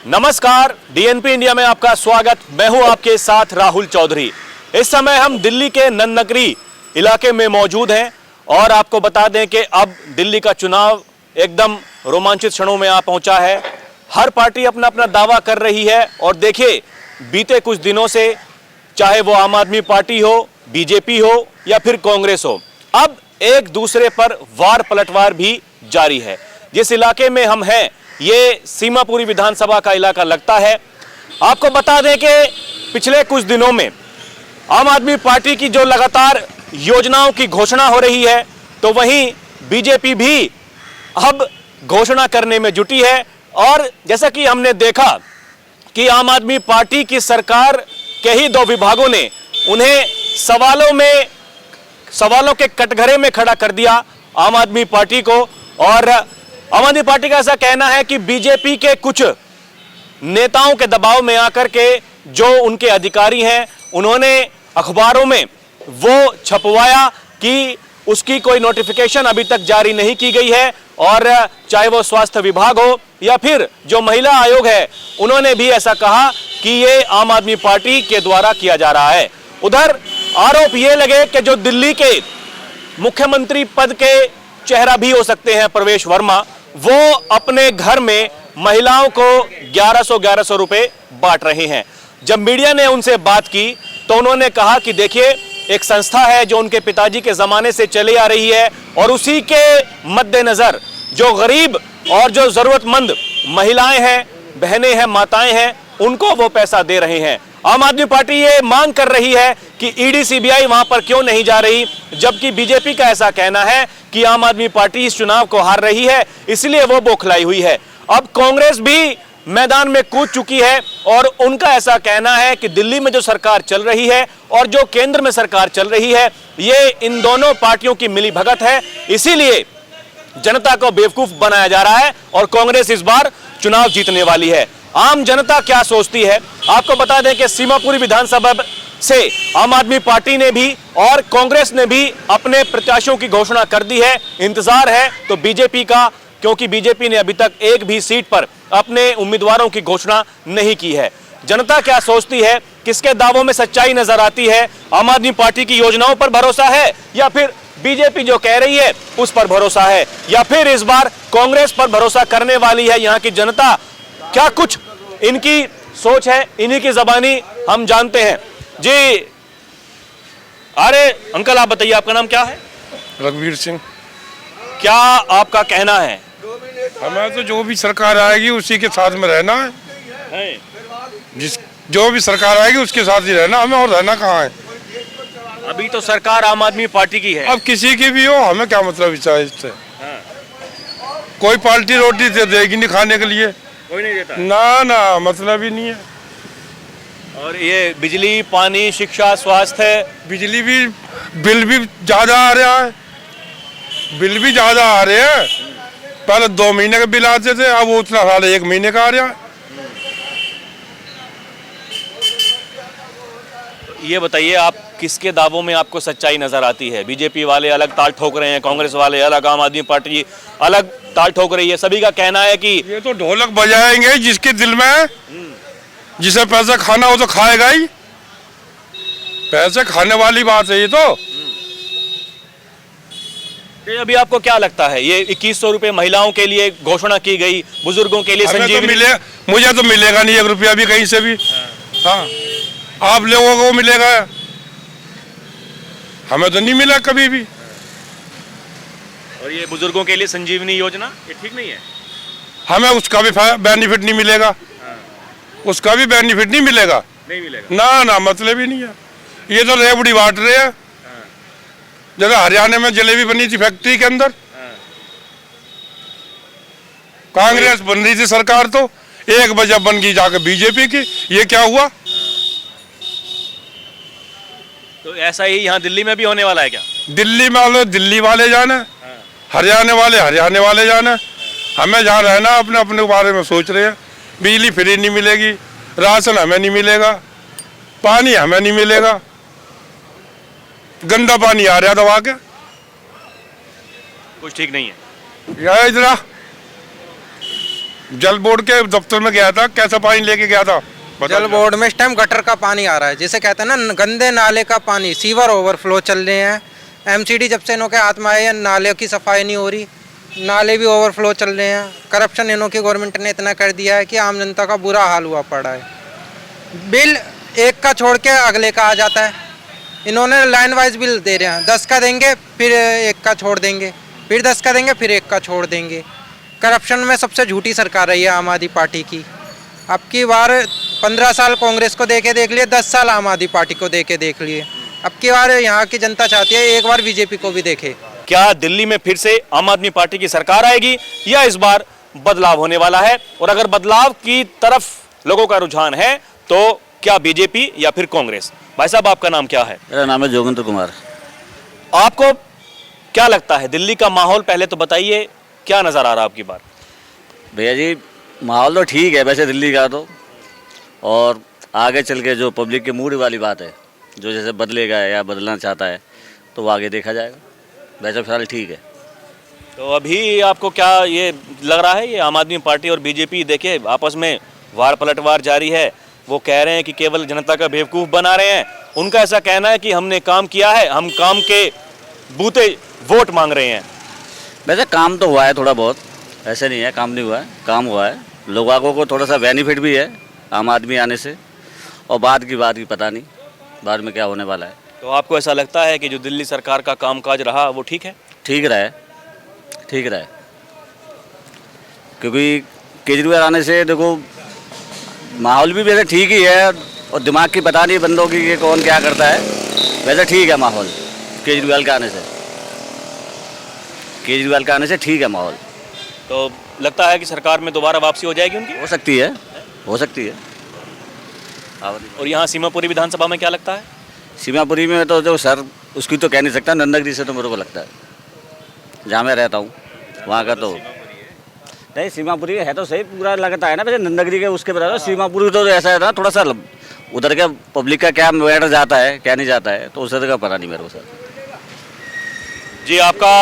नमस्कार, DNP India में आपका स्वागत। मैं हूं आपके साथ राहुल चौधरी। इस समय हम दिल्ली के नन्नगरी इलाके में मौजूद हैं और आपको बता दें कि अब दिल्ली का चुनाव एकदम रोमांचित क्षणों में आ पहुंचा है। हर पार्टी अपना अपना दावा कर रही है और देखिए, बीते कुछ दिनों से चाहे वो आम आदमी पार्टी हो, बीजेपी हो या फिर कांग्रेस हो, अब एक दूसरे पर वार पलटवार भी जारी है। जिस इलाके में हम हैं, ये सीमापुरी विधानसभा का इलाका लगता है। आपको बता दें कि पिछले कुछ दिनों में आम आदमी पार्टी की जो लगातार योजनाओं की घोषणा हो रही है, तो वहीं बीजेपी भी अब घोषणा करने में जुटी है। और जैसा कि हमने देखा कि आम आदमी पार्टी की सरकार के ही दो विभागों ने उन्हें सवालों के कटघरे में खड़ा कर दिया आम आदमी पार्टी को। और आम आदमी पार्टी का ऐसा कहना है कि बीजेपी के कुछ नेताओं के दबाव में आकर के जो उनके अधिकारी हैं, उन्होंने अखबारों में वो छपवाया कि उसकी कोई नोटिफिकेशन अभी तक जारी नहीं की गई है। और चाहे वो स्वास्थ्य विभाग हो या फिर जो महिला आयोग है, उन्होंने भी ऐसा कहा कि ये आम आदमी पार्टी के द्वारा किया जा रहा है। उधर आरोप ये लगे कि जो दिल्ली के मुख्यमंत्री पद के चेहरा भी हो सकते हैं, प्रवेश वर्मा, वो अपने घर में महिलाओं को 1100 रुपए बांट रहे हैं। जब मीडिया ने उनसे बात की तो उन्होंने कहा कि देखिए, एक संस्था है जो उनके पिताजी के जमाने से चली आ रही है और उसी के मद्देनजर जो गरीब और जो जरूरतमंद महिलाएं हैं, बहनें हैं, माताएं हैं, उनको वो पैसा दे रहे हैं। आम आदमी पार्टी ये मांग कर रही है कि ईडी सीबीआई वहां पर क्यों नहीं जा रही, जबकि बीजेपी का ऐसा कहना है कि आम आदमी पार्टी इस चुनाव को हार रही है, इसलिए वो बौखलाई हुई है। अब कांग्रेस भी मैदान में कूद चुकी है और उनका ऐसा कहना है कि दिल्ली में जो सरकार चल रही है और जो केंद्र में सरकार चल रही है, ये इन दोनों पार्टियों की मिलीभगत है, इसीलिए जनता को बेवकूफ बनाया जा रहा है और कांग्रेस इस बार चुनाव जीतने वाली है। आम जनता क्या सोचती है, आपको बता दें कि सीमापुरी विधानसभा से आम आदमी पार्टी ने भी और कांग्रेस ने भी अपने प्रत्याशियों की घोषणा कर दी है। इंतजार है तो बीजेपी का, क्योंकि बीजेपी ने अभी तक एक भी सीट पर अपने उम्मीदवारों की घोषणा नहीं की है। जनता क्या सोचती है, किसके दावों में सच्चाई नजर आती है? आम आदमी पार्टी की योजनाओं पर भरोसा है या फिर बीजेपी जो कह रही है उस पर भरोसा है, या फिर इस बार कांग्रेस पर भरोसा करने वाली है यहाँ की जनता? क्या कुछ इनकी सोच है, इन्हीं की जबानी हम जानते हैं जी। अरे अंकल, आप बताइए, आपका नाम क्या है? रघुवीर सिंह। क्या आपका कहना है? हमें तो जो भी सरकार आएगी उसी के साथ में रहना है। जो भी सरकार आएगी उसके साथ ही रहना हमें, और रहना कहाँ है? अभी तो सरकार आम आदमी पार्टी की है। अब किसी की भी हो, हमें क्या मतलब इससे? हाँ। कोई पार्टी रोटी दे देगी नहीं खाने के लिए? कोई नहीं देता ना, मतलब ही नहीं है। और ये बिजली, पानी, शिक्षा, स्वास्थ्य, बिजली भी बिल भी ज्यादा आ रहा है, बिल भी ज्यादा आ रहे हैं। पहले 2 महीने के बिल आते थे, अब वो उतना सारे 1 महीने का आ रहा है। ये बताइए, आप किसके दावों में आपको सच्चाई नजर आती है? बीजेपी वाले अलग ताल ठोक रहे हैं, कांग्रेस वाले अलग, आम आदमी पार्टी अलग ताल ठोक रही है। सभी का कहना है कि ये तो ढोलक बजाएंगे जिसके दिल में, जिसे पैसा खाना हो तो खाएगा ही। पैसे खाने वाली बात है ये तो। अभी आपको क्या लगता है, ये 2100 रुपए महिलाओं के लिए घोषणा की गई, बुजुर्गों के लिए संजीवनी? तो मुझे तो मिलेगा नहीं 1 रुपया भी कहीं से भी। हाँ, आप लोगों को मिलेगा, हमें तो नहीं मिला कभी भी। और ये बुजुर्गों के लिए संजीवनी योजना, ये ठीक नहीं है? हमें उसका भी बेनिफिट नहीं मिलेगा। उसका भी बेनिफिट नहीं मिलेगा। नहीं मिलेगा ना, मतलब ही नहीं है। ये तो रेवड़ी बांट रहे हैं। जैसे हरियाणा में जलेबी बनी थी फैक्ट्री के अंदर, कांग्रेस बन रही थी सरकार, तो एक वजह बन गई जाकर बीजेपी की। ये क्या हुआ? तो ऐसा ही यहाँ दिल्ली में भी होने वाला है क्या? दिल्ली में दिल्ली वाले जाने, हरियाणा वाले जाने। हमें जहाँ रहना अपने अपने बारे में सोच रहे हैं। बिजली फ्री नहीं मिलेगी, राशन हमें नहीं मिलेगा, पानी हमें नहीं मिलेगा, गंदा पानी आ रहा दबा के। कुछ ठीक नहीं है। जरा जल बोर्ड के दफ्तर में गया था, कैसा पानी लेके गया था जल बोर्ड में इस टाइम गटर का पानी आ रहा है, जिसे कहते हैं ना गंदे नाले का पानी, सीवर ओवरफ्लो चल रहे हैं। एमसीडी जब से इन्हों के हाथ में आए हैं, नाले की सफाई नहीं हो रही, नाले भी ओवरफ्लो चल रहे हैं। करप्शन इन्हों की गवर्नमेंट ने इतना कर दिया है कि आम जनता का बुरा हाल हुआ पड़ा है। बिल एक का छोड़ के अगले का आ जाता है। इन्होंने लाइन वाइज बिल दे रहे हैं, 10 का देंगे फिर एक का छोड़ देंगे, फिर 10 का देंगे फिर एक का छोड़ देंगे। करप्शन में सबसे झूठी सरकार रही है आम आदमी पार्टी की। अब की बार 15 साल कांग्रेस को देख लिए, 10 साल आम आदमी पार्टी को देख लिए। अब की बार यहाँ की जनता चाहती है एक बार बीजेपी को भी देखे। क्या दिल्ली में फिर से आम आदमी पार्टी की सरकार आएगी या इस बार बदलाव होने वाला है? और अगर बदलाव की तरफ लोगों का रुझान है तो क्या बीजेपी या फिर कांग्रेस? भाई साहब, आपका नाम क्या है? मेरा नाम है जोगेंद्र कुमार। आपको क्या लगता है दिल्ली का माहौल पहले तो बताइए, क्या नजर आ रहा है आपकी बार? भैया जी, माहौल तो ठीक है वैसे दिल्ली का तो, और आगे चल के जो पब्लिक के मूड वाली बात है, जो जैसे बदलेगा या बदलना चाहता है तो वो आगे देखा जाएगा। वैसे फिलहाल ठीक है। तो अभी आपको क्या ये लग रहा है, ये आम आदमी पार्टी और बीजेपी देखिए आपस में वार पलटवार जारी है। वो कह रहे हैं कि केवल जनता का बेवकूफ़ बना रहे हैं। उनका ऐसा कहना है कि हमने काम किया है, हम काम के बूते वोट मांग रहे हैं। वैसे काम तो हुआ है थोड़ा बहुत, ऐसे नहीं है काम नहीं हुआ है, काम हुआ है। लोगों को थोड़ा सा बेनिफिट भी है आम आदमी आने से, और बाद की पता नहीं बाद में क्या होने वाला है। तो आपको ऐसा लगता है कि जो दिल्ली सरकार का कामकाज रहा वो ठीक है? ठीक रहा है, ठीक रहा है, क्योंकि केजरीवाल आने से देखो माहौल भी वैसे ठीक ही है, और दिमाग की पता नहीं बंदों की कि कौन क्या करता है। वैसे ठीक है माहौल, केजरीवाल के आने से ठीक है माहौल। तो लगता है कि सरकार में दोबारा वापसी हो जाएगी उनकी? हो सकती है, हो सकती है। और यहाँ सीमापुरी विधानसभा में क्या लगता है? सीमापुरी में तो जो सर उसकी तो कह नहीं सकता, नंदगिरी से तो मेरे को लगता है, जहाँ मैं रहता हूँ वहाँ का तो नहीं। सीमापुरी है तो सही, पूरा लगता है ना वैसे नंदगिरी के उसके बराबर। सीमापुरी तो ऐसा है ना, थोड़ा सा उधर के पब्लिक का क्या मैटर जाता है क्या नहीं जाता है, तो उस तरह का पता नहीं मेरे को सर। जी, आपका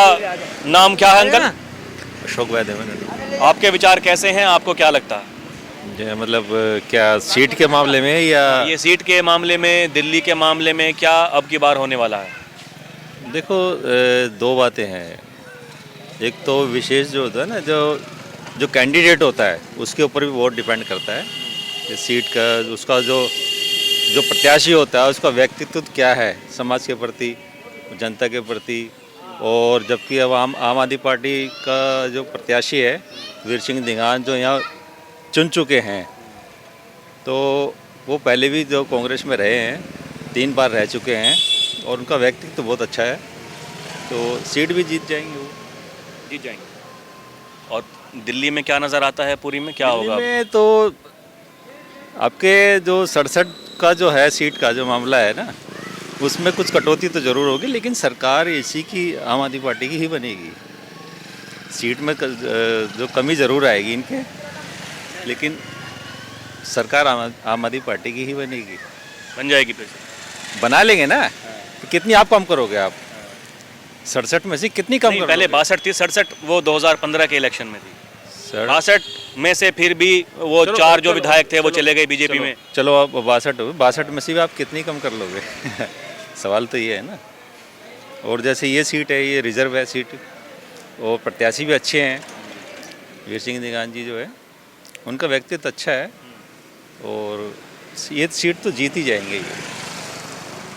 नाम क्या है अंकल? अशोक वैद्य। आपके विचार कैसे हैं, आपको क्या लगता है? मतलब क्या सीट के मामले में या ये सीट के मामले में, दिल्ली के मामले में क्या अब की बार होने वाला है? देखो, दो बातें हैं। एक तो विशेष जो होता है ना, जो कैंडिडेट होता है उसके ऊपर भी वोट डिपेंड करता है। इस सीट का उसका जो प्रत्याशी होता है उसका व्यक्तित्व क्या है समाज के प्रति, जनता के प्रति। और जबकि अब आम आदमी पार्टी का जो प्रत्याशी है वीर सिंह दीगान, जो यहाँ चुन चुके हैं, तो वो पहले भी जो कांग्रेस में रहे हैं, 3 बार रह चुके हैं, और उनका व्यक्तित्व तो बहुत अच्छा है, तो सीट भी जीत जाएंगे, वो जीत जाएंगे। और दिल्ली में क्या नज़र आता है, पूरी में क्या होगा? दिल्ली में तो आपके जो 67 का जो है सीट का जो मामला है ना, उसमें कुछ कटौती तो ज़रूर होगी, लेकिन सरकार इसी की आम आदमी पार्टी की ही बनेगी। सीट में जो कमी ज़रूर आएगी इनके, लेकिन सरकार आम आदमी पार्टी की ही बनेगी। बन जाएगी फिर से? बना लेंगे ना। तो कितनी आप कम करोगे? आप 67 में से कितनी कम करोगे? पहले 62 थी, 67 वो 2015 के इलेक्शन में थी। 62 में से फिर भी वो 4 जो विधायक थे वो चले गए बीजेपी में। चलो अब 62 में से भी आप कितनी कम कर लोगे? सवाल तो ये है ना। और जैसे ये सीट है, ये रिजर्व है सीट, और प्रत्याशी भी अच्छे हैं। वीर सिंह दीगान जी जो है, उनका व्यक्तित्व अच्छा है, और ये सीट तो जीत ही जाएंगे, ये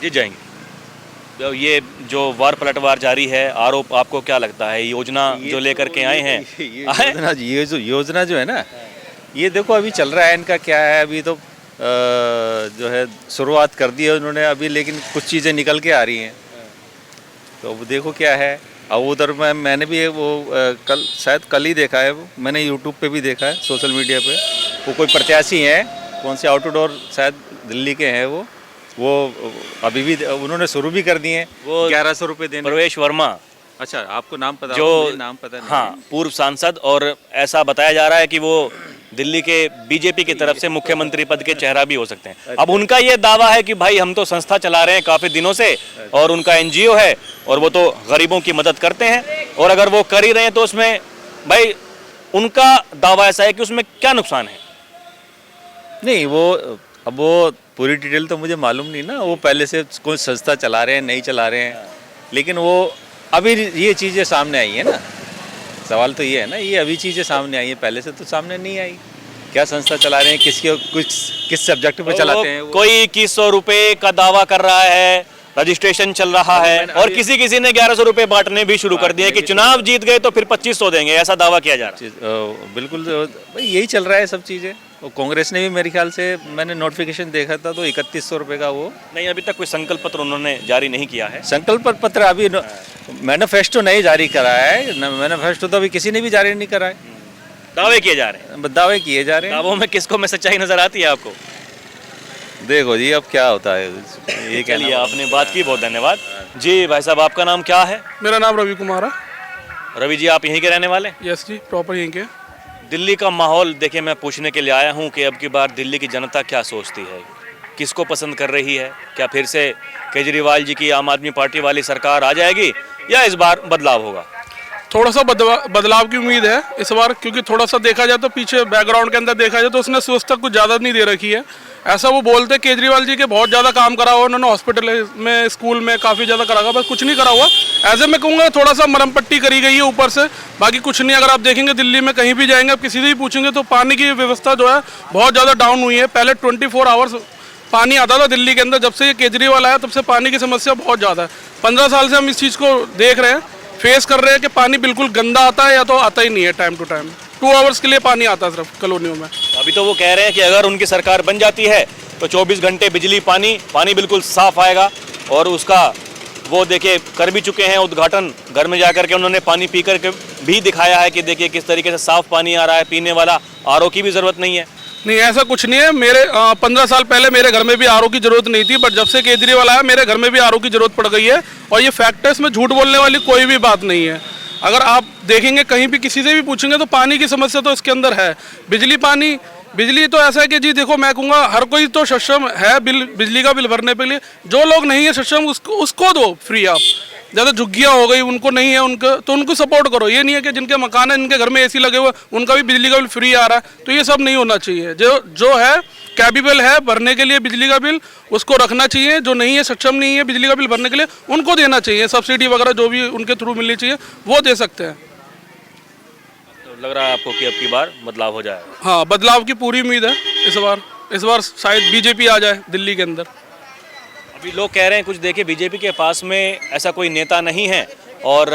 जीत जाएंगे। तो ये जो वार पलटवार जारी है, आरोप, आपको क्या लगता है? योजना जो लेकर के आए हैं, ये जो योजना जो है ना, ये देखो अभी चल रहा है, इनका क्या है, अभी तो जो है शुरुआत कर दी है उन्होंने अभी, लेकिन कुछ चीज़ें निकल के आ रही हैं, तो अब देखो क्या है। अब उधर मैंने भी वो शायद कल ही देखा है, वो मैंने यूट्यूब पे भी देखा है, सोशल मीडिया पे, वो कोई प्रत्याशी हैं, कौन से आउटडोर शायद दिल्ली के हैं, वो अभी भी उन्होंने शुरू भी कर दिए हैं, वो 1100 रुपये देने। प्रवेश वर्मा, अच्छा, आपको नाम पता? जो नाम पता नहीं। हाँ, पूर्व सांसद, और ऐसा बताया जा रहा है कि वो दिल्ली के बीजेपी की तरफ से मुख्यमंत्री पद के चेहरा भी हो सकते हैं। अब उनका ये दावा है कि भाई हम तो संस्था चला रहे हैं काफ़ी दिनों से, और उनका एनजीओ है, और वो तो गरीबों की मदद करते हैं, और अगर वो कर ही रहे हैं तो उसमें भाई उनका दावा ऐसा है कि उसमें क्या नुकसान है? नहीं वो अब वो पूरी डिटेल तो मुझे मालूम नहीं ना, वो पहले से कोई संस्था चला रहे हैं नहीं चला रहे हैं, लेकिन वो अभी ये चीज़ें सामने आई है ना, सवाल तो ये है ना, ये अभी चीज़ें सामने आई हैं, पहले से तो सामने नहीं आई। क्या संस्था चला रहे हैं, किस सब्जेक्ट पे चलाते हैं वो? कोई 2100 रुपए का दावा कर रहा है, रजिस्ट्रेशन चल रहा है, और किसी ने 1100 रुपए बांटने भी शुरू कर दिए कि चुनाव जीत गए तो फिर 2500 देंगे, ऐसा दावा किया जा रहा है। बिल्कुल भाई यही चल रहा है सब चीज़ें। वो कांग्रेस ने भी मेरे ख्याल से, मैंने नोटिफिकेशन देखा था तो 3100 रुपये का वो नहीं, अभी तक कोई संकल्प पत्र उन्होंने जारी नहीं किया है। संकल्प पत्र अभी मैनिफेस्टो नहीं जारी करा है, मैनिफेस्टो तो अभी किसी ने भी जारी नहीं करा है, दावे किए जा रहे हैं। दावे किए जा रहे हैं। दावों में किसको में सच्चाई नजर आती है आपको? देखो जी अब क्या होता है ये चलिए, आपने बात की, बहुत धन्यवाद जी। भाई साहब, आपका नाम क्या है? मेरा नाम रवि कुमार है। रवि जी, आप यहीं के रहने वाले? यस जी, प्रॉपर यहीं के। दिल्ली का माहौल देखिए, मैं पूछने के लिए आया हूं कि अब की बार दिल्ली की जनता क्या सोचती है, किसको पसंद कर रही है? क्या फिर से केजरीवाल जी की आम आदमी पार्टी वाली सरकार आ जाएगी या इस बार बदलाव होगा? थोड़ा सा बदलाव की उम्मीद है इस बार, क्योंकि थोड़ा सा देखा जाए तो पीछे बैकग्राउंड के अंदर देखा जाए तो उसने स्वच्छता कुछ ज़्यादा नहीं दे रखी है। ऐसा वो बोलते केजरीवाल जी के बहुत ज़्यादा काम करा हुआ उन्होंने, हॉस्पिटल में, स्कूल में काफ़ी ज़्यादा करा हुआ, बस कुछ नहीं करा हुआ। ऐसे मैं कहूँगा थोड़ा सा मरम पट्टी करी गई है ऊपर से, बाकी कुछ नहीं। अगर आप देखेंगे दिल्ली में कहीं भी जाएंगे, आप किसी से भी पूछेंगे तो पानी की व्यवस्था जो है बहुत ज़्यादा डाउन हुई है। पहले 24 आवर्स पानी आता था दिल्ली के अंदर, जब से ये केजरीवाल आया तब से पानी की समस्या बहुत ज़्यादा है। 15 साल से हम इस चीज़ को देख रहे हैं, फेस कर रहे हैं कि पानी बिल्कुल गंदा आता है या तो आता ही नहीं है टाइम टू टाइम। 2 आवर्स के लिए पानी आता है सिर्फ कॉलोनियों में। अभी तो वो कह रहे हैं कि अगर उनकी सरकार बन जाती है तो 24 घंटे बिजली, पानी बिल्कुल साफ आएगा, और उसका वो देखिए कर भी चुके हैं उद्घाटन। घर में जाकर के उन्होंने पानी पी कर के भी दिखाया है कि देखिए किस तरीके से साफ पानी आ रहा है, पीने वाला। आरओ की भी ज़रूरत नहीं है। नहीं, ऐसा कुछ नहीं है। मेरे 15 साल पहले मेरे घर में भी आरओ की जरूरत नहीं थी, बट जब से केजरीवाल आया मेरे घर में भी आरओ की जरूरत पड़ गई है। और ये फैक्ट है, इसमें झूठ बोलने वाली कोई भी बात नहीं है। अगर आप देखेंगे कहीं भी किसी से भी पूछेंगे तो पानी की समस्या तो इसके अंदर है। बिजली तो ऐसा है कि जी देखो, मैं कहूँगा हर कोई तो सक्षम है बिजली का बिल भरने के लिए। जो लोग नहीं है सक्षम उसको दो फ्री। आप ज़्यादा झुग्गियाँ हो गई, उनको नहीं है उनको, तो उनको सपोर्ट करो। ये नहीं है कि जिनके मकान है, जिनके घर में एसी लगे हुए, उनका भी बिजली का बिल फ्री आ रहा है। तो ये सब नहीं होना चाहिए। जो है कैपेबल है भरने के लिए बिजली का बिल, उसको रखना चाहिए। जो नहीं है, सक्षम नहीं है बिजली का बिल भरने के लिए, उनको देना चाहिए। सब्सिडी वगैरह जो भी उनके थ्रू मिलनी चाहिए वो दे सकते हैं। तो लग रहा है आपको कि अब की बार बदलाव हो जाएगा? हाँ, बदलाव की पूरी उम्मीद है इस बार शायद बीजेपी आ जाए दिल्ली के अंदर। अभी लोग कह रहे हैं कुछ, देखिए बीजेपी के पास में ऐसा कोई नेता नहीं है और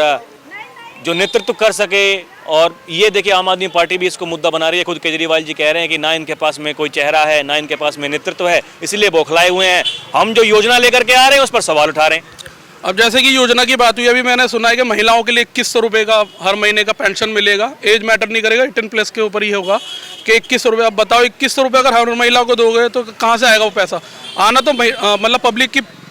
जो नेतृत्व कर सके, और ये देखिए आम आदमी पार्टी भी इसको मुद्दा बना रही है। खुद केजरीवाल जी कह रहे हैं कि ना इनके पास में कोई चेहरा है, ना इनके पास में नेतृत्व है, इसलिए बौखलाए हुए हैं। हम जो योजना लेकर के आ रहे हैं उस पर सवाल उठा रहे हैं। अब जैसे कि योजना की बात हुई, अभी मैंने सुना है कि महिलाओं के लिए 2100 रुपये का हर महीने का पेंशन मिलेगा। एज मैटर नहीं करेगा, 18+ के ऊपर ही होगा कि 2100 रुपये। अब बताओ 2100 रुपये अगर हर महिला को दोगे तो कहाँ से आएगा वो पैसा? आना तो मतलब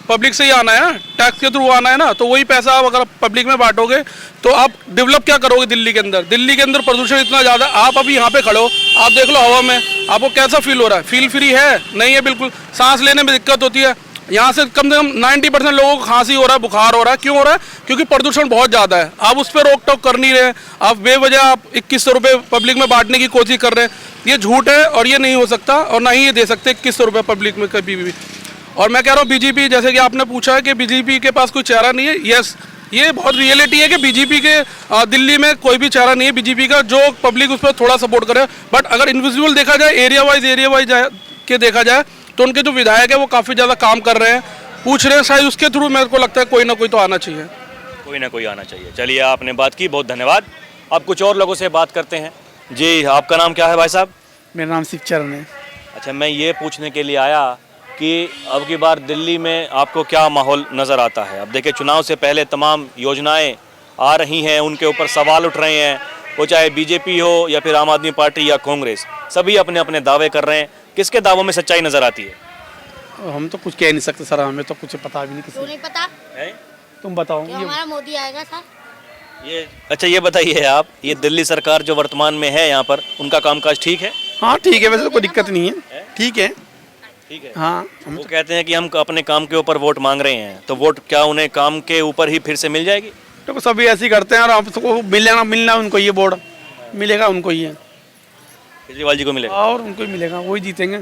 पब्लिक से ही आना है, टैक्स के थ्रू आना है ना। तो वही पैसा आप अगर पब्लिक में बांटोगे तो आप डेवलप क्या करोगे दिल्ली के अंदर? दिल्ली के अंदर प्रदूषण इतना ज़्यादा। आप अभी यहाँ पे खड़े हो, आप देख लो हवा में, आपको कैसा फील हो रहा है? फील फ्री है? नहीं है बिल्कुल। सांस लेने में दिक्कत होती है। यहाँ से कम 90% लोगों को खांसी हो रहा है, बुखार हो रहा है। क्यों हो रहा है? क्योंकि प्रदूषण बहुत ज़्यादा है। आप उस पर रोक टोक कर नहीं रहे। आप बेवजह आप 2100 रुपये पब्लिक में बांटने की कोशिश कर रहे हैं। ये झूठ है और ये नहीं हो सकता, और ना ही ये दे सकते 2100 रुपये पब्लिक में कभी भी। और मैं कह रहा हूँ बीजेपी, जैसे कि आपने पूछा है कि बीजेपी के पास कोई चेहरा नहीं है, यस, ये बहुत रियलिटी है कि बीजेपी के दिल्ली में कोई भी चेहरा नहीं है बीजेपी का जो पब्लिक उस पर थोड़ा सपोर्ट करे। बट अगर इंडिविजुअल देखा जाए, एरिया वाइज के देखा जाए, तो उनके जो विधायक है वो काफ़ी ज़्यादा काम कर रहे हैं, पूछ रहे हैं। शायद उसके थ्रू मेरे को लगता है कोई ना कोई तो आना चाहिए। कोई ना कोई आना चाहिए। चलिए, आपने बात की, बहुत धन्यवाद। अब कुछ और लोगों से बात करते हैं। जी, आपका नाम क्या है भाई साहब? मेरा नाम शिवचरण है। अच्छा, मैं ये पूछने के लिए आया कि अब की बार दिल्ली में आपको क्या माहौल नज़र आता है? अब देखिए, चुनाव से पहले तमाम योजनाएं आ रही हैं, उनके ऊपर सवाल उठ रहे हैं। वो चाहे बीजेपी हो या फिर आम आदमी पार्टी या कांग्रेस, सभी अपने अपने दावे कर रहे हैं। किसके दावों में सच्चाई नज़र आती है? हम तो कुछ कह नहीं सकते सर, हमें तो कुछ पता भी नहीं। क्यों नहीं पता? तुम बताओ। क्यों हमारा मोदी आएगा सर? अच्छा, ये बताइए आप, ये दिल्ली सरकार जो वर्तमान में है यहाँ पर, उनका कामकाज ठीक है? हाँ ठीक है, वैसे तो कोई दिक्कत नहीं है, ठीक है। ठीक है। हाँ, वो कहते हैं कि हम अपने काम के ऊपर वोट मांग रहे हैं, तो वोट क्या उन्हें काम के ऊपर ही फिर से मिल जाएगी? तो सभी ऐसे ही करते हैं और आपको मिलना उनको ये बोर्ड मिलेगा उनको ही है, केजरीवाल जी को मिलेगा। और उनको ही मिलेगा, वही जीतेंगे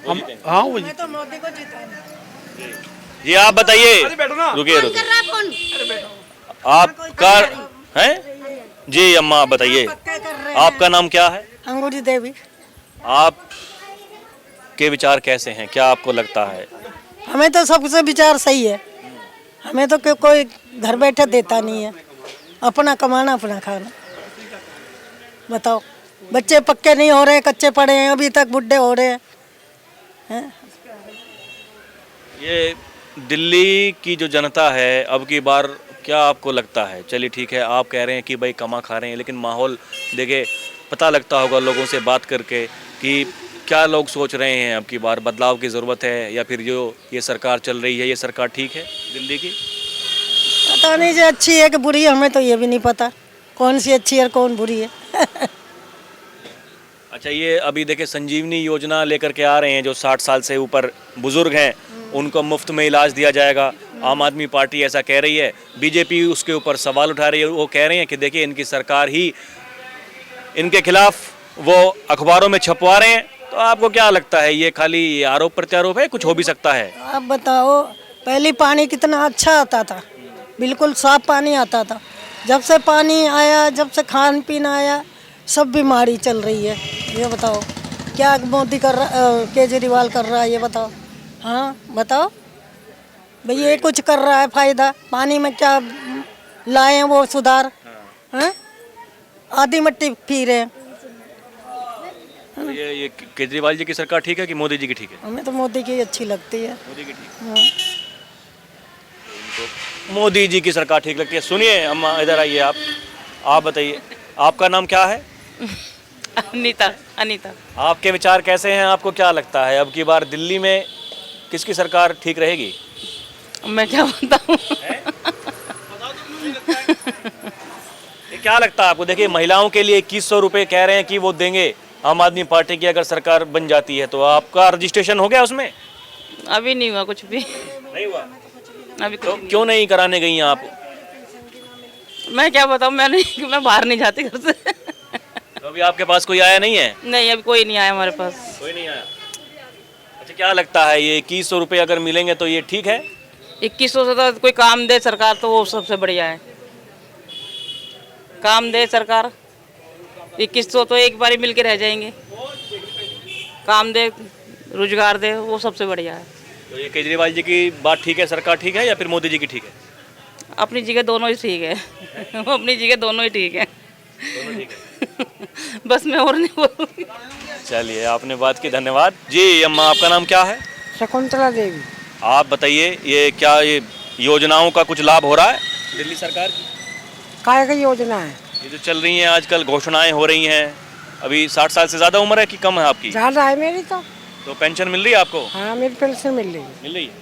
हम। हाँ वही तो मोदी को जिताना। जी आप बताइए, बैठो ना। रुकिए कर रुकिए, रहा है फोन। आपका है जी, अम्मा आप बताइए, आपका नाम क्या है? अंगूरी देवी। आप के विचार कैसे हैं, क्या आपको लगता है? हमें तो सबसे विचार सही है, हमें तो कोई घर बैठे देता नहीं है, अपना कमाना अपना खाना। बताओ, बच्चे पक्के नहीं हो रहे, कच्चे पड़े हैं, अभी तक बुढ़े हो रहे हैं। ये दिल्ली की जो जनता है, अब की बार क्या आपको लगता है? चलिए ठीक है, आप कह रहे हैं कि भाई कमा खा रहे हैं, लेकिन माहौल देखे, पता लगता होगा लोगों से बात करके कि क्या लोग सोच रहे हैं, अब की बार बदलाव की ज़रूरत है या फिर जो ये सरकार चल रही है, ये सरकार ठीक है दिल्ली की? पता नहीं जो अच्छी है कि बुरी है, हमें तो ये भी नहीं पता कौन सी अच्छी है और कौन बुरी है। अच्छा, ये अभी देखे संजीवनी योजना लेकर के आ रहे हैं, जो 60 साल से ऊपर बुजुर्ग हैं उनको मुफ्त में इलाज दिया जाएगा। आम आदमी पार्टी ऐसा कह रही है, बीजेपी उसके ऊपर सवाल उठा रही है। वो कह रहे हैं कि देखिए इनकी सरकार ही इनके खिलाफ वो अखबारों में छपवा रहे हैं। तो आपको क्या लगता है, ये खाली आरोप प्रत्यारोप है, कुछ हो भी सकता है? आप बताओ, पहले पानी कितना अच्छा आता था, बिल्कुल साफ पानी आता था। जब से पानी आया, जब से खान पीन आया, सब बीमारी चल रही है। ये बताओ क्या मोदी कर रहा, केजरीवाल कर रहा है, ये बताओ। हाँ बताओ भाई, ये कुछ कर रहा है फायदा? पानी में क्या लाए हैं वो सुधार? हाँ, आधी मिट्टी पी रहे हैं। तो ये केजरीवाल जी की सरकार ठीक है कि मोदी जी की ठीक है? हमें तो मोदी की अच्छी लगती है। मोदी की ठीक हाँ। है, मोदी जी की सरकार ठीक लगती है। सुनिए अम्मा, इधर आइए आप बताइए, आपका नाम क्या है? अनीता। अनीता। आपके विचार कैसे हैं, आपको क्या लगता है अब की बार दिल्ली में किसकी सरकार ठीक रहेगी? मैं क्या बताऊं? ये क्या लगता है आपको? देखिए, महिलाओं के लिए 2100 रुपये कह रहे हैं कि वो देंगे आम आदमी पार्टी की अगर सरकार बन जाती है। तो आपका रजिस्ट्रेशन हो गया उसमें? अभी नहीं हुआ कुछ भी। नहीं हुआ? अभी तो क्यों नहीं कराने गई आप? मैं क्या बताऊं, मैं बाहर नहीं जाती घर से। तो अभी आपके पास कोई आया नहीं है? नहीं, अभी कोई नहीं आया हमारे पास। कोई नहीं आया। अच्छा, क्या लगता है ये 2100 रुपये अगर मिलेंगे तो ये ठीक है? 2100 से तो कोई काम दे सरकार तो वो सबसे बढ़िया है। काम दे सरकार, 2100 तो एक बारी मिल के रह जाएंगे। काम दे, रोजगार दे, वो सबसे बढ़िया है। तो ये केजरीवाल जी की बात ठीक है, सरकार ठीक है, या फिर मोदी जी की ठीक है? अपनी जगह दोनों ही ठीक है। अपनी जगह दोनों ही ठीक है। दोनों ठीक है। बस मैं और नहीं बोलूँगी। चलिए, आपने बात की, धन्यवाद जी। अम्मा, आपका नाम क्या है? शकुंतला देवी। आप बताइए, ये क्या ये योजनाओं का कुछ लाभ हो रहा है दिल्ली सरकार की? काय की योजना है? ये जो चल रही हैं आजकल, घोषणाएं हो रही हैं। अभी 60 साल से ज़्यादा उम्र है कि कम है आपकी? ज़्यादा है मेरी तो पेंशन मिल रही है आपको? हाँ, मेरी पेंशन मिल रही है। मिल रही है।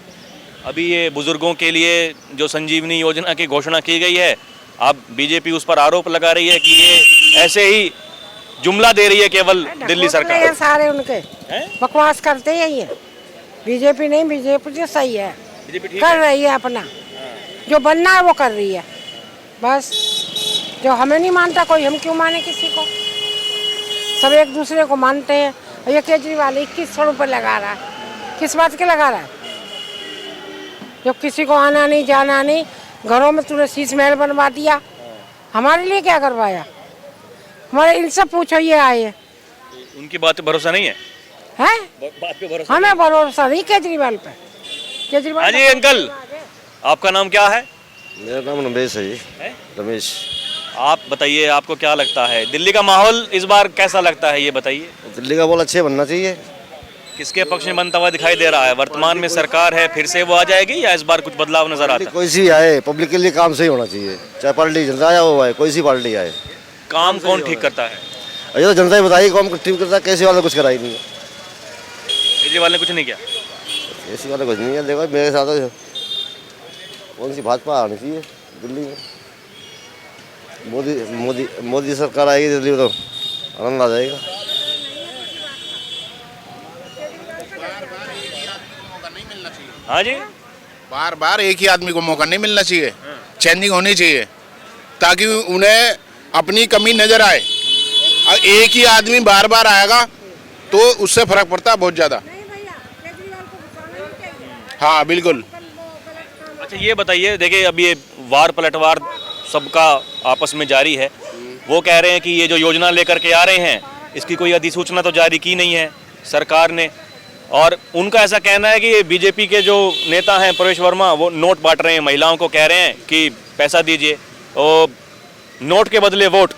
अभी ये बुजुर्गों के लिए जो संजीवनी योजना की घोषणा की गई है, अब बीजेपी उस पर आरोप लगा रही है कि ये ऐसे ही जुमला दे रही है केवल दिल्ली सरकार। सारे उनके बकवास करते हैं ये। बीजेपी नहीं, बीजेपी जो सही है, कर रही है अपना, जो बनना है वो कर रही है। बस जो हमें नहीं मानता कोई, हम क्यों माने किसी को? सब एक दूसरे को मानते हैं। ये केजरीवाल 2100 रुपये लगा रहा है, किस बात के लगा रहा है? जो किसी को आना नहीं जाना नहीं, घरों में तूने शीश महल बनवा दिया, हमारे लिए क्या करवाया? हमारे इनसे पूछो, ये आए हैं। उनकी बात पे भरोसा नहीं है? हैं? बात पे भरोसा? हमें भरोसा नहीं केजरीवाल पे। केजरीवाल। हाँ जी अंकल, आपका नाम क्या है? मेरा नाम रमेश है जी। रमेश। आप बताइए, आपको क्या लगता है दिल्ली का माहौल इस बार कैसा लगता है, ये बताइए। दिल्ली का माहौल अच्छे बनना चाहिए। किसके पक्ष में बनता हुआ दिखाई दे रहा है? वर्तमान में सरकार है, फिर से वो आ जाएगी, या इस बार कुछ बदलाव नजर आता है? कोई सी आए, पब्लिक के लिए काम सही होना चाहिए, चाहे पार्टी जनता आए वो आए, कोई सी पार्टी आए। काम कौन ठीक करता है? ये तो जनता ही बताइए कौन ठीक करता है, कैसे वाले कुछ कराई नहीं है। केजरीवाल ने कुछ नहीं किया? ऐसी वाले कुछ नहीं है। देखो मेरे साथ कौन सी भाजपा आनी चाहिए दिल्ली में। मोदी सरकार आएगी दिल्ली में तो आनंद आ जाएगा। हाँ जी, बार बार एक ही आदमी को मौका नहीं मिलना चाहिए, चेंजिंग होनी चाहिए ताकि उन्हें अपनी कमी नजर आए। एक ही आदमी बार बार आएगा तो उससे फर्क पड़ता है बहुत ज़्यादा। हाँ बिल्कुल। अच्छा ये बताइए, देखिए अब ये वार पलटवार सबका आपस में जारी है। वो कह रहे हैं कि ये जो योजना लेकर के आ रहे हैं इसकी कोई अधिसूचना तो जारी की नहीं है सरकार ने, और उनका ऐसा कहना है कि बीजेपी के जो नेता हैं प्रवेश वर्मा वो नोट बांट रहे हैं, महिलाओं को कह रहे हैं कि पैसा दीजिए और नोट के बदले वोट,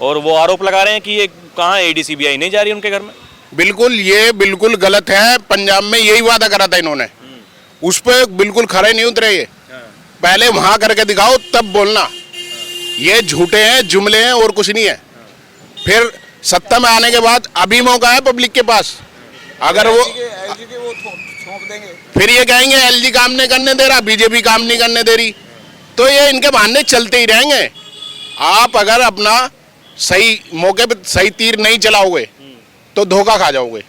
और वो आरोप लगा रहे हैं कि ये कहाँ AD-CBI नहीं जा रही उनके घर में। बिल्कुल, ये बिल्कुल गलत है। पंजाब में यही वादा करा था इन्होंने, उस पर बिल्कुल खड़े नहीं उतरे ये। पहले वहां करके दिखाओ तब बोलना। ये झूठे हैं, जुमले हैं और कुछ नहीं है। फिर सत्ता में आने के बाद अभी मौका है पब्लिक के पास, अगर वो फिर ये कहेंगे LG काम नहीं करने दे रहा, बीजेपी काम नहीं करने दे रही, तो ये इनके बहाने चलते ही रहेंगे। आप अगर अपना सही मौके पे सही तीर नहीं चलाओगे तो धोखा खा जाओगे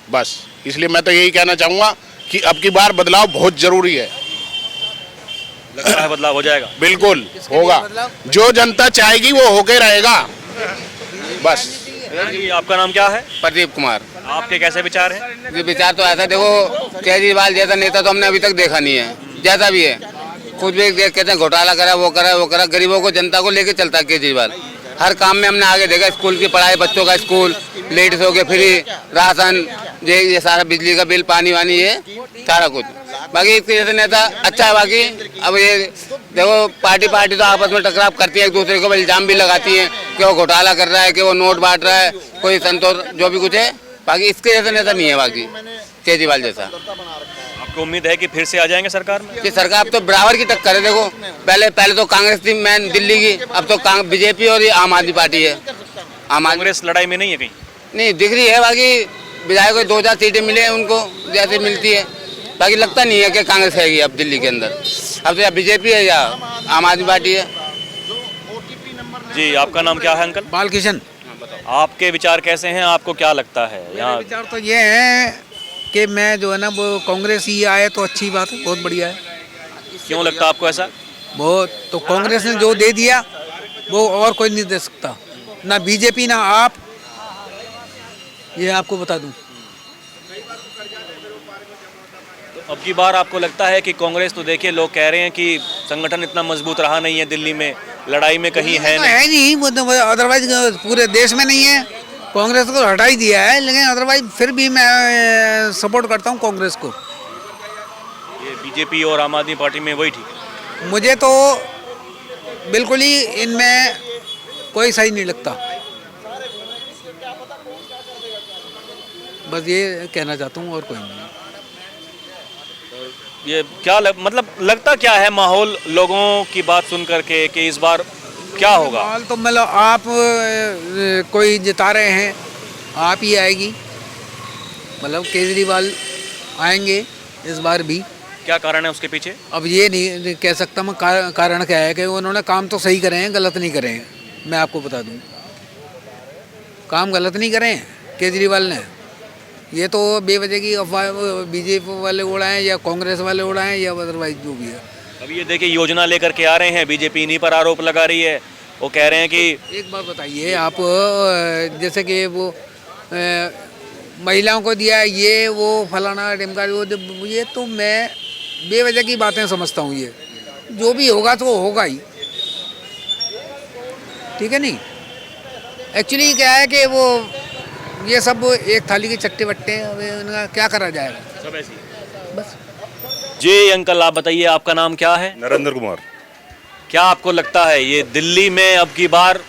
बस। इसलिए मैं तो यही कहना चाहूँगा कि अब की बार बदलाव बहुत जरूरी है। लगता है बदलाव हो जाएगा? बिल्कुल होगा, जो जनता चाहेगी वो होके रहेगा बस। जी, आपका नाम क्या है? प्रदीप कुमार। आपके कैसे विचार हैं? ये विचार तो ऐसा, देखो केजरीवाल जैसा नेता तो हमने अभी तक देखा नहीं है, जैसा भी है कुछ भी कहते हैं घोटाला करा, वो करा, गरीबों को जनता को लेके चलता है केजरीवाल। हर काम में हमने आगे देखा, स्कूल की पढ़ाई, बच्चों का स्कूल, लेडीज हो गए फ्री, राशन, ये सारा बिजली का बिल, पानी वानी, ये सारा कुछ। बाकी इसके जैसे नेता अच्छा है। बाकी अब ये देखो पार्टी तो आपस में टकराव करती है, एक दूसरे को इल्जाम भी लगाती है कि वो घोटाला कर रहा है, कि वो नोट बांट रहा है, कोई संतोष जो भी कुछ है। बाकी इसके जैसे नेता नहीं है बाकी केजरीवाल जैसा। आपको उम्मीद है कि फिर से आ जाएंगे सरकार में? कि सरकार तो बराबर की टक्कर है। देखो पहले तो कांग्रेस थी मैन दिल्ली की, अब तो बीजेपी और ये आम आदमी पार्टी है। कांग्रेस लड़ाई में नहीं है कहीं? नहीं दिख रही है। बाकी विधायक को 2-4 सीटें मिले उनको जैसे मिलती है, बाकी लगता नहीं है कि कांग्रेस है अब दिल्ली के अंदर। अब तो या बीजेपी है या आम आदमी पार्टी है। जी, आपका नाम क्या है अंकल? बालकिशन। आपके विचार कैसे हैं? आपको क्या लगता है यहाँ? विचार तो ये है कि मैं जो है ना वो कांग्रेस ही आए तो अच्छी बात है, बहुत बढ़िया है। क्यों लगता है आपको ऐसा? बहुत तो कांग्रेस ने जो दे दिया वो और कोई नहीं दे सकता, ना बीजेपी ना आप, ये आपको बता दूं। तो अब की बार आपको लगता है कि कांग्रेस, तो देखिए लोग कह रहे हैं कि संगठन इतना मजबूत रहा नहीं है दिल्ली में, लड़ाई में कहीं है नहीं। है नहीं, वो तो अदरवाइज पूरे देश में नहीं है। कांग्रेस को हटा ही दिया है, लेकिन अदरवाइज फिर भी मैं सपोर्ट करता हूँ कांग्रेस को। ये बीजेपी और आम आदमी पार्टी में वही ठीक है? मुझे तो बिल्कुल ही इनमें कोई सही नहीं लगता, बस ये कहना चाहता हूँ और कोई नहीं। ये क्या मतलब लगता क्या है माहौल लोगों की बात सुन करके कि इस बार क्या होगा? माहौल तो मतलब आप कोई जिता रहे हैं, आप ही आएगी, मतलब केजरीवाल आएंगे इस बार भी। क्या कारण है उसके पीछे? अब ये नहीं कह सकता मैं कारण क्या है, कि उन्होंने काम तो सही करे हैं, गलत नहीं करे हैं। मैं आपको बता दूं, काम गलत नहीं करे हैं केजरीवाल ने। ये तो बेवजह की अफवाह बीजेपी वाले उड़ाएं या कांग्रेस वाले उड़ाएं या अदरवाइज जो भी है। अब ये देखिए योजना लेकर के आ रहे हैं, बीजेपी इन्हीं पर आरोप लगा रही है। वो कह रहे हैं कि एक बात बताइए आप, जैसे कि वो महिलाओं को दिया ये वो फलाना टिमका, ये तो मैं बेवजह की बातें समझता हूँ। ये जो भी होगा तो होगा ही, ठीक है नहीं। एक्चुअली क्या है कि वो ये सब एक थाली के चट्टे बट्टे, उनका क्या करा जाएगा, सब ऐसी बस। जी अंकल, आप बताइए आपका नाम क्या है? नरेंद्र कुमार। क्या आपको लगता है ये दिल्ली में अब की बार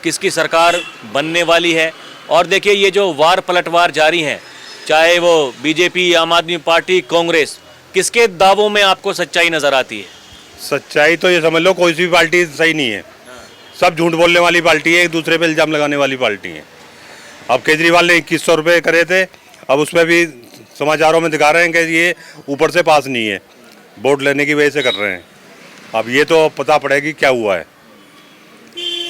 किसकी सरकार बनने वाली है? और देखिए ये जो वार पलटवार जारी हैं, चाहे वो बीजेपी, आम आदमी पार्टी, कांग्रेस, किसके दावों में आपको सच्चाई नजर आती है? सच्चाई तो ये समझ लो कोई सी पार्टी सही नहीं है, सब झूठ बोलने वाली पार्टी है, एक दूसरे पे इल्जाम लगाने वाली पार्टी है। अब केजरीवाल ने 2100 रुपये करे थे, अब उसमें भी समाचारों में दिखा रहे हैं कि ये ऊपर से पास नहीं है, वोट लेने की वजह से कर रहे हैं। अब ये तो पता पड़ेगी क्या हुआ है,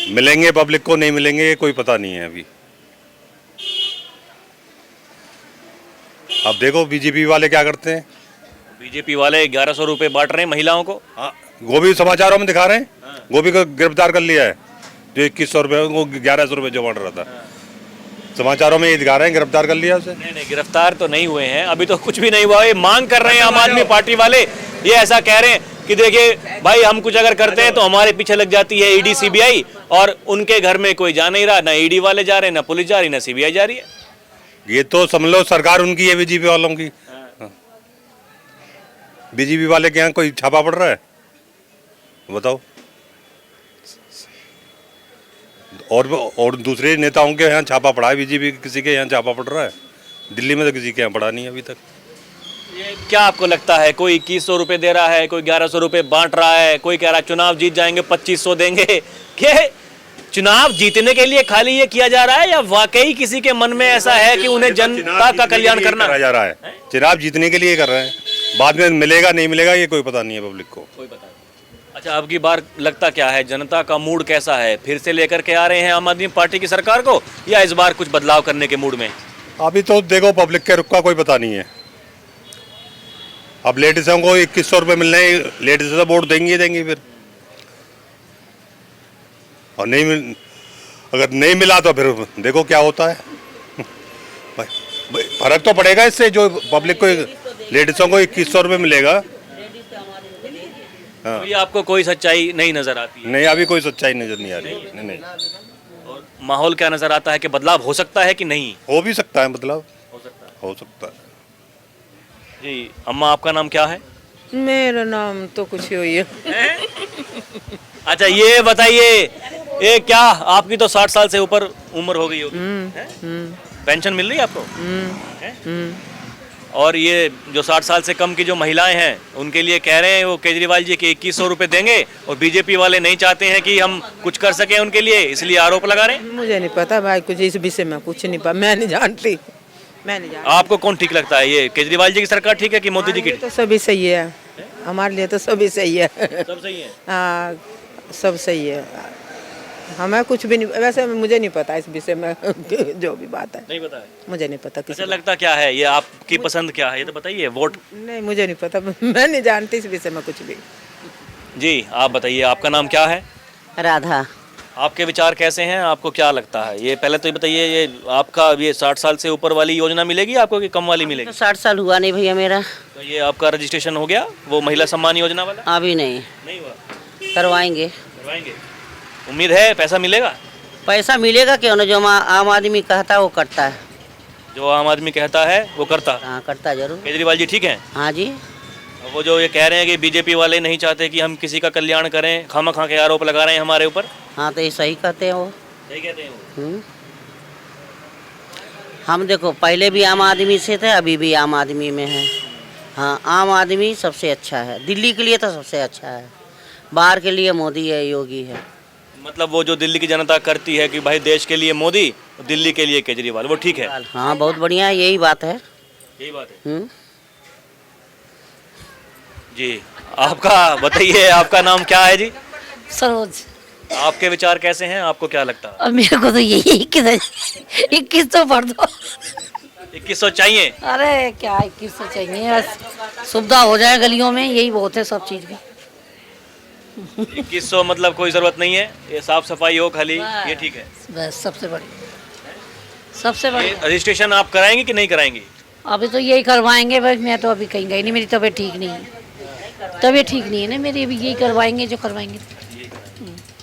मिलेंगे पब्लिक को, नहीं मिलेंगे कोई पता नहीं है अभी। अब देखो बीजेपी वाले क्या करते हैं। बीजेपी वाले 1100 रुपये बांट रहे हैं महिलाओं को। हाँ, वो भी समाचारों में दिखा रहे हैं, वो भी को गिरफ्तार कर लिया है। जो 2100 रुपये वो 1100 रुपये जो बांट रहा था। समाचारों में ये दिखा रहे हैं गिरफ्तार कर लिया उसे। नहीं, गिरफ्तार तो नहीं हुए हैं, अभी तो कुछ भी नहीं हुआ। ये मांग कर रहे हैं आम आदमी पार्टी वाले, ये ऐसा कह रहे हैं कि देखिए भाई हम कुछ अगर करते हैं तो हमारे पीछे लग जाती है ईडी सीबीआई, और उनके घर में कोई जा नहीं रहा, ना ईडी वाले जा रहे हैं, ना पुलिस जा रही, ना सीबीआई जा रही है। ये तो समझ लो सरकार उनकी है, बीजेपी वालों की। बीजेपी वाले के यहाँ कोई छापा पड़ रहा है बताओ? और दूसरे नेताओं के यहाँ छापा पड़ा है, बीजेपी किसी के यहाँ छापा पड़ रहा है? दिल्ली में तो किसी के यहाँ पड़ा नहीं अभी तक। ये क्या आपको लगता है, कोई 2100 रुपये दे रहा है, कोई 1100 रुपये बांट रहा है, कोई कह रहा है चुनाव जीत जाएंगे 2500 देंगे? क्या चुनाव जीतने के लिए खाली ये किया जा रहा है, या वाकई किसी के मन में ऐसा है कि उन्हें जनता का कल्याण करना जा रहा है? चुनाव जीतने के लिए कर रहे हैं, बाद में मिलेगा नहीं मिलेगा ये कोई पता नहीं है पब्लिक को। कोई पता नहीं। अच्छा, अब की बार लगता क्या है, जनता का मूड कैसा है? फिर से लेकर के आ रहे हैं आम आदमी पार्टी की सरकार को, या इस बार कुछ बदलाव करने के मूड में? अभी तो देखो पब्लिक के रुख का कोई पता नहीं है। अब लेडीजों को 2100 रुपये मिलने, लेडीज तो वोट देंगी फिर, और अगर नहीं मिला तो फिर देखो क्या होता है। फर्क तो पड़ेगा इससे, जो पब्लिक को लेडीजों को 2100 रुपये मिलेगा। तो ये आपको कोई सच्चाई नहीं नजर आती है? नहीं, अभी कोई सच्चाई नजर नहीं आ रही। नहीं। और माहौल क्या नजर आता है कि बदलाव हो सकता है कि नहीं? हो भी सकता है, बदलाव हो सकता है। जी अम्मा, आपका नाम क्या है? मेरा नाम तो कुछ ही है। अच्छा ये बताइए, ये क्या आपकी तो 60 साल से ऊपर उम्र हो गई होगी, पेंशन मिल रही है आपको? और ये जो 60 साल से कम की जो महिलाएं हैं उनके लिए कह रहे हैं वो केजरीवाल जी के 2100 रुपये देंगे, और बीजेपी वाले नहीं चाहते हैं कि हम कुछ कर सकें उनके लिए, इसलिए आरोप लगा रहे हैं। मुझे नहीं पता भाई, कुछ इस विषय में कुछ नहीं पता, मैं नहीं जानती। आपको कौन ठीक लगता है, ये केजरीवाल जी की सरकार ठीक है कि मोदी जी की? तो सभी सही है, हमारे लिए तो सभी सही है। सब सही है। हाँ, सब सही है, हमें कुछ भी नहीं, वैसे मुझे नहीं पता इस विषय में जो भी बात है नहीं पता है, मुझे नहीं पता। अच्छा लगता क्या है, ये आपकी पसंद क्या है ये तो बताइए। वोट नहीं, मुझे नहीं पता, मैं नहीं जानती इस विषय में कुछ भी। जी आप बताइए, आपका नाम क्या है? राधा। आपके विचार कैसे हैं, आपको क्या लगता है? ये पहले तो ये बताइए, ये आपका ये 60 साल से ऊपर वाली योजना मिलेगी आपको कि कम वाली मिलेगी? 60 साल हुआ नहीं भैया मेरा। तो ये आपका रजिस्ट्रेशन हो गया वो महिला सम्मान योजना वाला? अभी नहीं हुआ। करवाएंगे। उम्मीद है पैसा मिलेगा? पैसा मिलेगा क्यों ना, जो आम आदमी कहता है वो करता है। जो आम आदमी कहता है वो करता? हाँ, करता है जरूर। केजरीवाल जी ठीक है? हाँ जी। वो जो ये कह रहे हैं कि बीजेपी वाले नहीं चाहते कि हम किसी का कल्याण करें, खामा-खा के आरोप लगा रहे हैं हमारे ऊपर। हाँ, तो ये सही कहते हैं वो। सही कहते हैं वो। हम देखो पहले भी आम आदमी से थे, अभी भी आम आदमी में है। हाँ, आम आदमी सबसे अच्छा है, दिल्ली के लिए तो सबसे अच्छा है, बाहर के लिए मोदी है, योगी है। मतलब वो जो दिल्ली की जनता करती है कि भाई देश के लिए मोदी, दिल्ली के लिए केजरीवाल, वो ठीक है? हाँ, बहुत बढ़िया है, यही बात है। यही बात है। जी आपका बताइए, आपका नाम क्या है जी? सरोज। आपके विचार कैसे हैं, आपको क्या लगता है? अब मेरे को तो यही 2100 भर दो। 2100 चाहिए? अरे क्या 2100 चाहिए, बस सुविधा हो जाए गलियों में, यही बहुत है सब चीज की। 2100 मतलब कोई जरूरत नहीं है, ये साफ सफाई हो खाली, ये ठीक है बस, सबसे बड़ी, सबसे बड़ी। रजिस्ट्रेशन आप कराएंगे कि नहीं कराएंगे? अभी तो यही करवाएंगे, बस मैं तो अभी कहीं गई नहीं, मेरी तबीयत ठीक नहीं है, तबीयत ठीक नहीं है ना मेरी, अभी यही करवाएंगे जो करवाएंगे।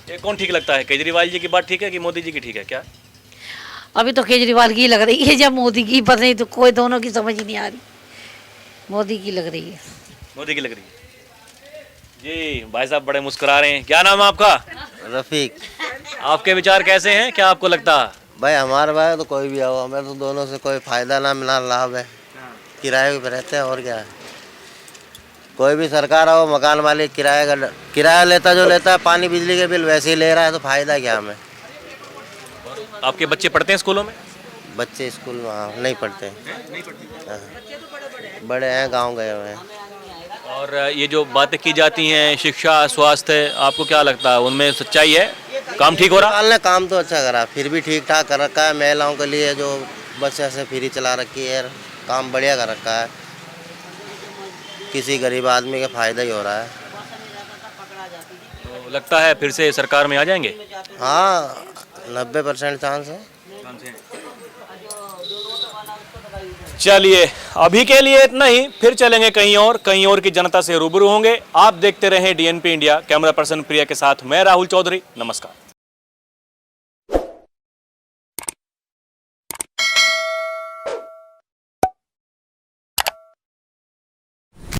ये कौन ठीक लगता है, केजरीवाल जी की बात ठीक है कि मोदी जी की ठीक है? क्या अभी तो केजरीवाल की लग रही है, जब मोदी की पता नहीं, तो कोई दोनों की समझ ही नहीं आ रही, मोदी की लग रही है। मोदी की लग रही है जी। भाई साहब बड़े मुस्कुरा रहे हैं, क्या नाम है आपका? रफीक। आपके विचार कैसे हैं, क्या आपको लगता है? भाई हमारे भाई तो कोई भी आओ, हमें तो दोनों से कोई फायदा ना मिला, लाभ है, किराए पे रहते हैं और क्या है। कोई भी सरकार आओ, मकान मालिक किराया लेता, जो लेता है पानी बिजली के बिल वैसे ही ले रहा है, तो फायदा क्या हमें। आपके बच्चे पढ़ते हैं स्कूलों में? बच्चे स्कूल में हाँ, नहीं पढ़ते हैं, बड़े हैं, गांव गए हुए हैं। और ये जो बातें की जाती हैं शिक्षा, स्वास्थ्य, आपको क्या लगता है उनमें सच्चाई है? काम ठीक हो रहा? ने काम तो अच्छा करा, फिर भी ठीक ठाक कर रखा है। महिलाओं के लिए जो बस ऐसे फ्री चला रखी है, काम बढ़िया कर रखा है, किसी गरीब आदमी का फायदा ही हो रहा है। तो लगता है फिर से सरकार में आ जाएंगे? हाँ 90% चांस है। चलिए अभी के लिए इतना ही, फिर चलेंगे कहीं और की जनता से रूबरू होंगे। आप देखते रहें DNP इंडिया। कैमरा पर्सन प्रिया के साथ मैं राहुल चौधरी, नमस्कार।